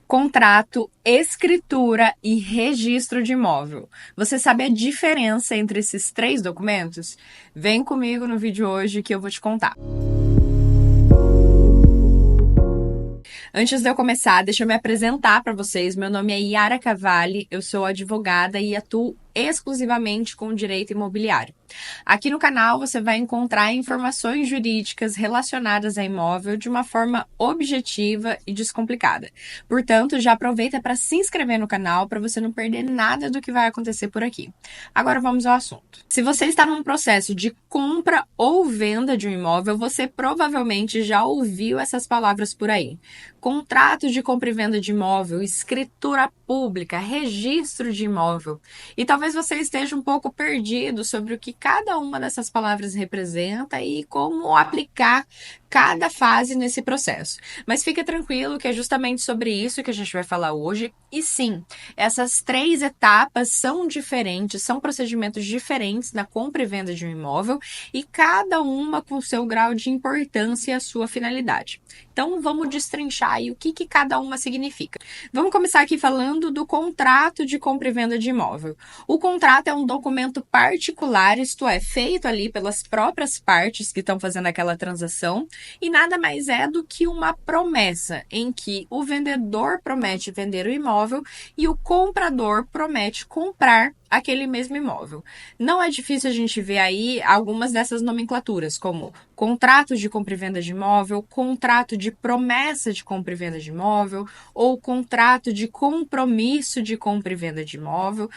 Contrato, escritura e registro de imóvel. Você sabe a diferença entre esses três documentos? Vem comigo no vídeo hoje que eu vou te contar. Antes de eu começar, deixa eu me apresentar para vocês. Meu nome é Yara Cavalli, eu sou advogada e atuo exclusivamente com direito imobiliário. Aqui no canal você vai encontrar informações jurídicas relacionadas a imóvel de uma forma objetiva e descomplicada. Portanto, já aproveita para se inscrever no canal para você não perder nada do que vai acontecer por aqui. Agora vamos ao assunto. Se você está num processo de compra ou venda de um imóvel, você provavelmente já ouviu essas palavras por aí. Contrato de compra e venda de imóvel, escritura pública, registro de imóvel. E talvez você esteja um pouco perdido sobre o que cada uma dessas palavras representa e como aplicar cada fase nesse processo. Mas fica tranquilo que é justamente sobre isso que a gente vai falar hoje. E sim, essas três etapas são diferentes, são procedimentos diferentes na compra e venda de um imóvel e cada uma com seu grau de importância e a sua finalidade. Então vamos destrinchar aí o que cada uma significa. Vamos começar aqui falando do contrato de compra e venda de imóvel. O contrato é um documento particular, isto é, feito ali pelas próprias partes que estão fazendo aquela transação, e nada mais é do que uma promessa em que o vendedor promete vender o imóvel e o comprador promete comprar aquele mesmo imóvel. Não é difícil a gente ver aí algumas dessas nomenclaturas, como contrato de compra e venda de imóvel, contrato de promessa de compra e venda de imóvel, ou contrato de compromisso de compra e venda de imóvel.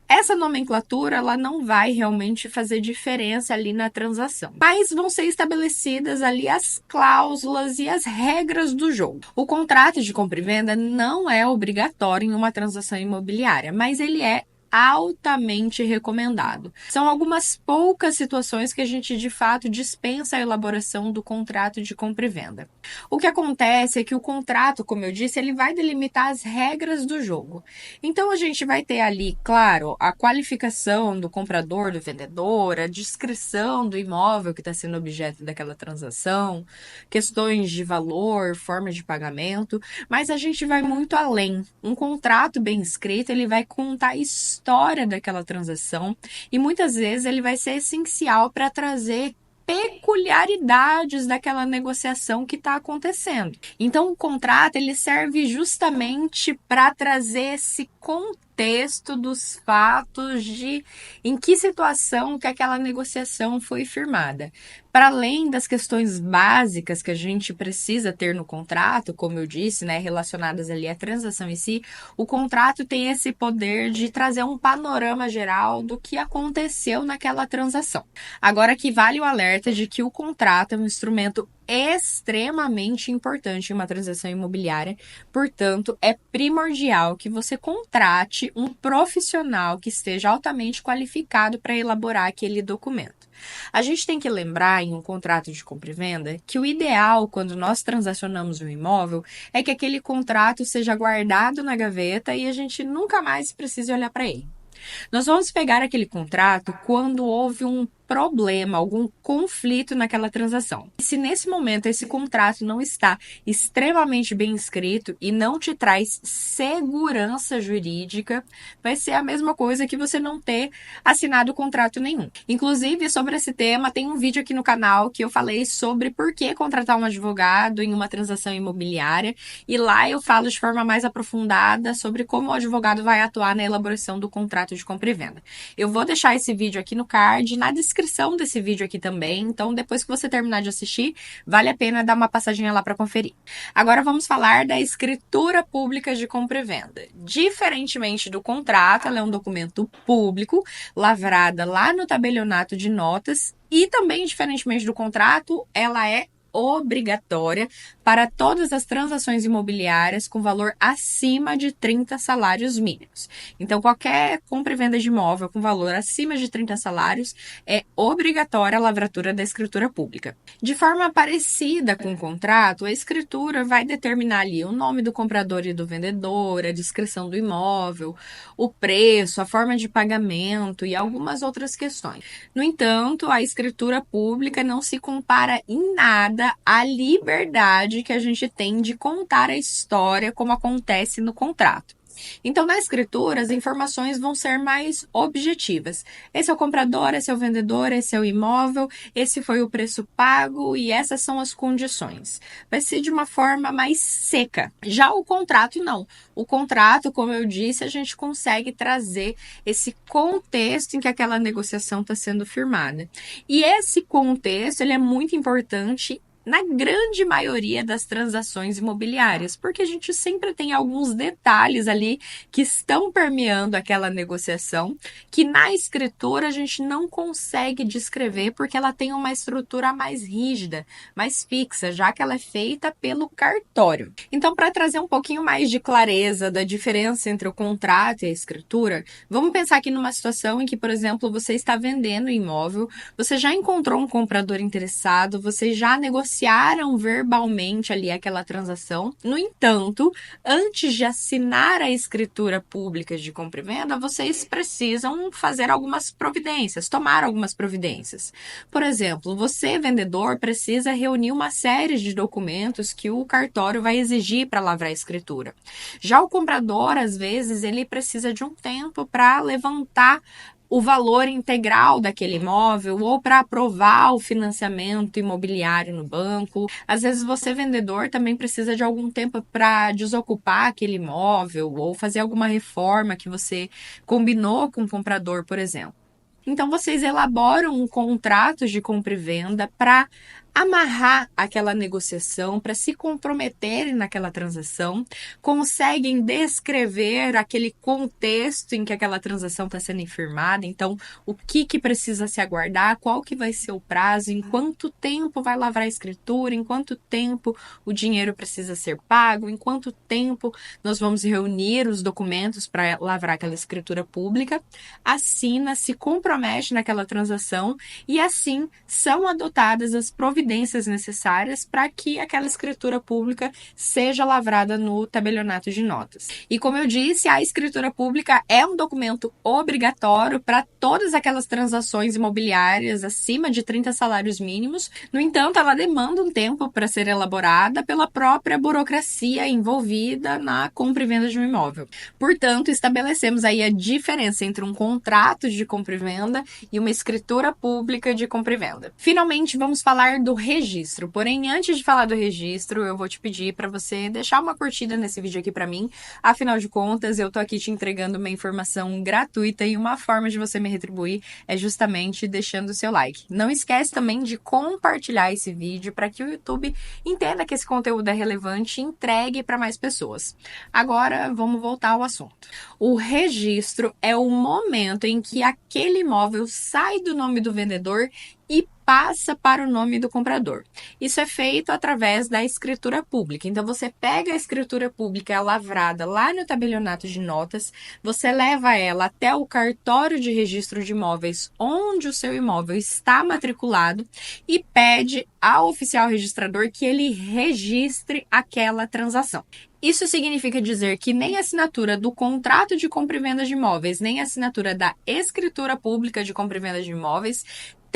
Essa nomenclatura ela não vai realmente fazer diferença ali na transação, mas vão ser estabelecidas ali as cláusulas e as regras do jogo. O contrato de compra e venda não é obrigatório em uma transação imobiliária, mas ele é altamente recomendado. São algumas poucas situações que a gente de fato dispensa a elaboração do contrato de compra e venda. O que acontece é que o contrato, como eu disse, ele vai delimitar as regras do jogo. Então a gente vai ter ali, claro, a qualificação do comprador, do vendedor, a descrição do imóvel que está sendo objeto daquela transação, questões de valor, forma de pagamento, mas a gente vai muito além. Um contrato bem escrito, ele vai contar a história daquela transação e muitas vezes ele vai ser essencial para trazer peculiaridades daquela negociação que está acontecendo. Então, o contrato ele serve justamente para trazer esse contexto dos fatos de em que situação que aquela negociação foi firmada. Para além das questões básicas que a gente precisa ter no contrato, como eu disse, né, relacionadas ali à transação em si, o contrato tem esse poder de trazer um panorama geral do que aconteceu naquela transação. Agora que vale o alerta de que o contrato é um instrumento extremamente importante em uma transação imobiliária, portanto, é primordial que você contrate um profissional que esteja altamente qualificado para elaborar aquele documento. A gente tem que lembrar em um contrato de compra e venda que o ideal quando nós transacionamos um imóvel é que aquele contrato seja guardado na gaveta e a gente nunca mais precise olhar para ele. Nós vamos pegar aquele contrato quando houve um problema, algum conflito naquela transação. E se nesse momento esse contrato não está extremamente bem escrito e não te traz segurança jurídica, vai ser a mesma coisa que você não ter assinado contrato nenhum. Inclusive, sobre esse tema, tem um vídeo aqui no canal que eu falei sobre por que contratar um advogado em uma transação imobiliária, e lá eu falo de forma mais aprofundada sobre como o advogado vai atuar na elaboração do contrato de compra e venda. Eu vou deixar esse vídeo aqui no card, na descrição desse vídeo aqui também, então depois que você terminar de assistir, vale a pena dar uma passadinha lá para conferir. Agora vamos falar da escritura pública de compra e venda. Diferentemente do contrato, ela é um documento público, lavrada lá no tabelionato de notas, e também, diferentemente do contrato, ela é obrigatória para todas as transações imobiliárias com valor acima de 30 salários mínimos. Então, qualquer compra e venda de imóvel com valor acima de 30 salários é obrigatória a lavratura da escritura pública. De forma parecida com o contrato, a escritura vai determinar ali o nome do comprador e do vendedor, a descrição do imóvel, o preço, a forma de pagamento e algumas outras questões. No entanto, a escritura pública não se compara em nada tira a liberdade que a gente tem de contar a história como acontece no contrato. Então, na escritura, as informações vão ser mais objetivas. Esse é o comprador, esse é o vendedor, esse é o imóvel, esse foi o preço pago e essas são as condições. Vai ser de uma forma mais seca. Já o contrato, não. O contrato, como eu disse, a gente consegue trazer esse contexto em que aquela negociação está sendo firmada. E esse contexto, ele é muito importante na grande maioria das transações imobiliárias, porque a gente sempre tem alguns detalhes ali que estão permeando aquela negociação, que na escritura a gente não consegue descrever porque ela tem uma estrutura mais rígida, mais fixa, já que ela é feita pelo cartório. Então, para trazer um pouquinho mais de clareza da diferença entre o contrato e a escritura, vamos pensar aqui numa situação em que, por exemplo, você está vendendo um imóvel, você já encontrou um comprador interessado, você já negociaram verbalmente ali aquela transação. No entanto, antes de assinar a escritura pública de compra e venda, vocês precisam fazer algumas providências, tomar algumas providências. Por exemplo, você, vendedor, precisa reunir uma série de documentos que o cartório vai exigir para lavrar a escritura. Já o comprador, às vezes, ele precisa de um tempo para levantar o valor integral daquele imóvel ou para aprovar o financiamento imobiliário no banco. Às vezes você, vendedor, também precisa de algum tempo para desocupar aquele imóvel ou fazer alguma reforma que você combinou com o comprador, por exemplo. Então vocês elaboram um contrato de compra e venda para amarrar aquela negociação, para se comprometerem naquela transação, conseguem descrever aquele contexto em que aquela transação está sendo firmada, então o que precisa se aguardar, qual que vai ser o prazo, em quanto tempo vai lavrar a escritura, em quanto tempo o dinheiro precisa ser pago, em quanto tempo nós vamos reunir os documentos para lavrar aquela escritura pública, assina, se compromete naquela transação e assim são adotadas as providências necessárias para que aquela escritura pública seja lavrada no tabelionato de notas. E como eu disse, a escritura pública é um documento obrigatório para todas aquelas transações imobiliárias acima de 30 salários mínimos. No entanto, ela demanda um tempo para ser elaborada pela própria burocracia envolvida na compra e venda de um imóvel. Portanto, estabelecemos aí a diferença entre um contrato de compra e venda e uma escritura pública de compra e venda. Finalmente, vamos falar do registro. Porém, antes de falar do registro, eu vou te pedir para você deixar uma curtida nesse vídeo aqui para mim. Afinal de contas, eu tô aqui te entregando uma informação gratuita e uma forma de você me retribuir é justamente deixando o seu like. Não esquece também de compartilhar esse vídeo para que o YouTube entenda que esse conteúdo é relevante e entregue para mais pessoas. Agora, vamos voltar ao assunto. O registro é o momento em que aquele imóvel sai do nome do vendedor e passa para o nome do comprador. Isso é feito através da escritura pública. Então, você pega a escritura pública lavrada lá no tabelionato de notas, você leva ela até o cartório de registro de imóveis onde o seu imóvel está matriculado e pede ao oficial registrador que ele registre aquela transação. Isso significa dizer que nem a assinatura do contrato de compra e venda de imóveis, nem a assinatura da escritura pública de compra e venda de imóveis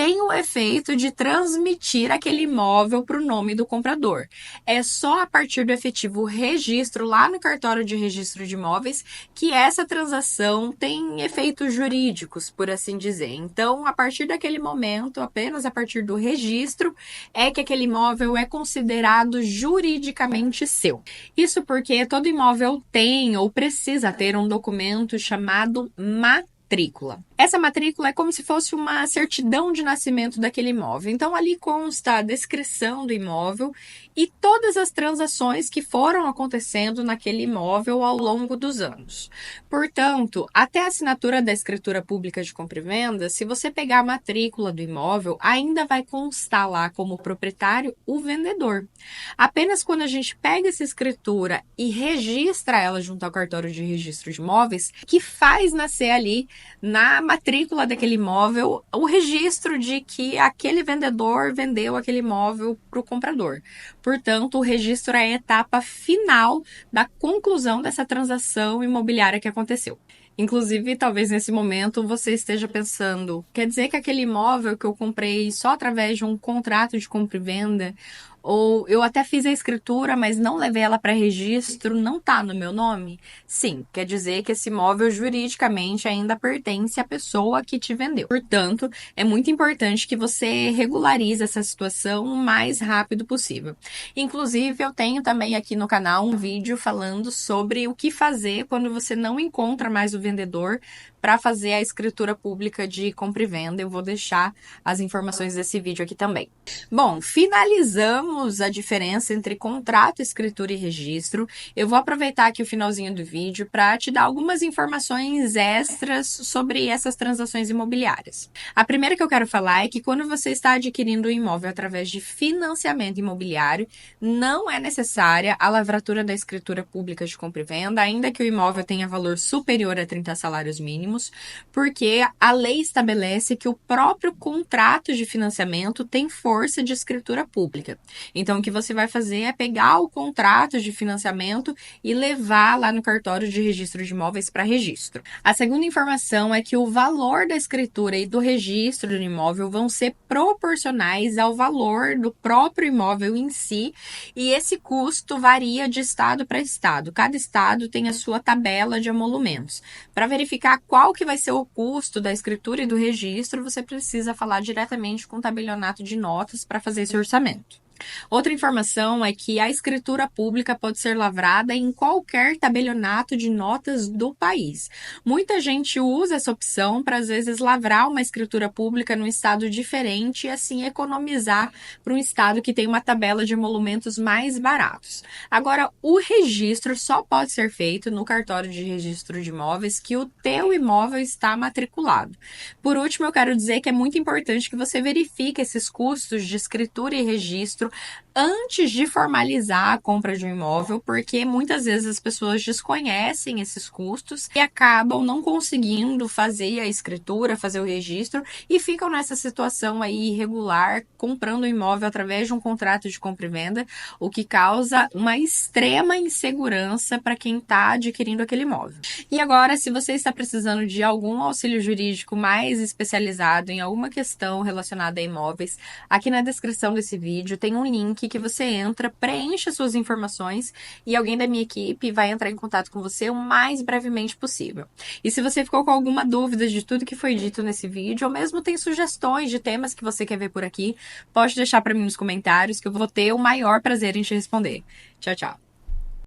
tem o efeito de transmitir aquele imóvel para o nome do comprador. É só a partir do efetivo registro lá no cartório de registro de imóveis que essa transação tem efeitos jurídicos, por assim dizer. Então, a partir daquele momento, apenas a partir do registro, é que aquele imóvel é considerado juridicamente seu. Isso porque todo imóvel tem ou precisa ter um documento chamado matrícula. Essa matrícula é como se fosse uma certidão de nascimento daquele imóvel. Então, ali consta a descrição do imóvel e todas as transações que foram acontecendo naquele imóvel ao longo dos anos. Portanto, até a assinatura da escritura pública de compra e venda, se você pegar a matrícula do imóvel, ainda vai constar lá como proprietário o vendedor. Apenas quando a gente pega essa escritura e registra ela junto ao cartório de registro de imóveis, que faz nascer ali na matrícula daquele imóvel o registro de que aquele vendedor vendeu aquele imóvel para o comprador. Portanto, o registro é a etapa final da conclusão dessa transação imobiliária que aconteceu. Inclusive, talvez nesse momento você esteja pensando, quer dizer que aquele imóvel que eu comprei só através de um contrato de compra e venda Ou eu até fiz a escritura, mas não levei ela para registro, não tá no meu nome? Sim, quer dizer que esse imóvel juridicamente ainda pertence à pessoa que te vendeu. Portanto, é muito importante que você regularize essa situação o mais rápido possível. Inclusive, eu tenho também aqui no canal um vídeo falando sobre o que fazer quando você não encontra mais o vendedor para fazer a escritura pública de compra e venda. Eu vou deixar as informações desse vídeo aqui também. Bom, finalizamos a diferença entre contrato, escritura e registro. Eu vou aproveitar aqui o finalzinho do vídeo para te dar algumas informações extras sobre essas transações imobiliárias. A primeira que eu quero falar é que quando você está adquirindo um imóvel através de financiamento imobiliário, não é necessária a lavratura da escritura pública de compra e venda, ainda que o imóvel tenha valor superior a 30 salários mínimos, porque a lei estabelece que o próprio contrato de financiamento tem força de escritura pública. Então, o que você vai fazer é pegar o contrato de financiamento e levar lá no cartório de registro de imóveis para registro. A segunda informação é que o valor da escritura e do registro do imóvel vão ser proporcionais ao valor do próprio imóvel em si, e esse custo varia de estado para estado. Cada estado tem a sua tabela de emolumentos. Para verificar qual que vai ser o custo da escritura e do registro, você precisa falar diretamente com o tabelionato de notas para fazer esse orçamento. Outra informação é que a escritura pública pode ser lavrada em qualquer tabelionato de notas do país. Muita gente usa essa opção para, às vezes, lavrar uma escritura pública num estado diferente e, assim, economizar para um estado que tem uma tabela de emolumentos mais baratos. Agora, o registro só pode ser feito no cartório de registro de imóveis que o teu imóvel está matriculado. Por último, eu quero dizer que é muito importante que você verifique esses custos de escritura e registro antes de formalizar a compra de um imóvel, porque muitas vezes as pessoas desconhecem esses custos e acabam não conseguindo fazer a escritura, fazer o registro e ficam nessa situação aí irregular, comprando um imóvel através de um contrato de compra e venda, o que causa uma extrema insegurança para quem está adquirindo aquele imóvel. E agora, se você está precisando de algum auxílio jurídico mais especializado em alguma questão relacionada a imóveis, aqui na descrição desse vídeo tem um link que você entra, preenche suas informações e alguém da minha equipe vai entrar em contato com você o mais brevemente possível. E se você ficou com alguma dúvida de tudo que foi dito nesse vídeo, ou mesmo tem sugestões de temas que você quer ver por aqui, pode deixar para mim nos comentários que eu vou ter o maior prazer em te responder. Tchau, tchau!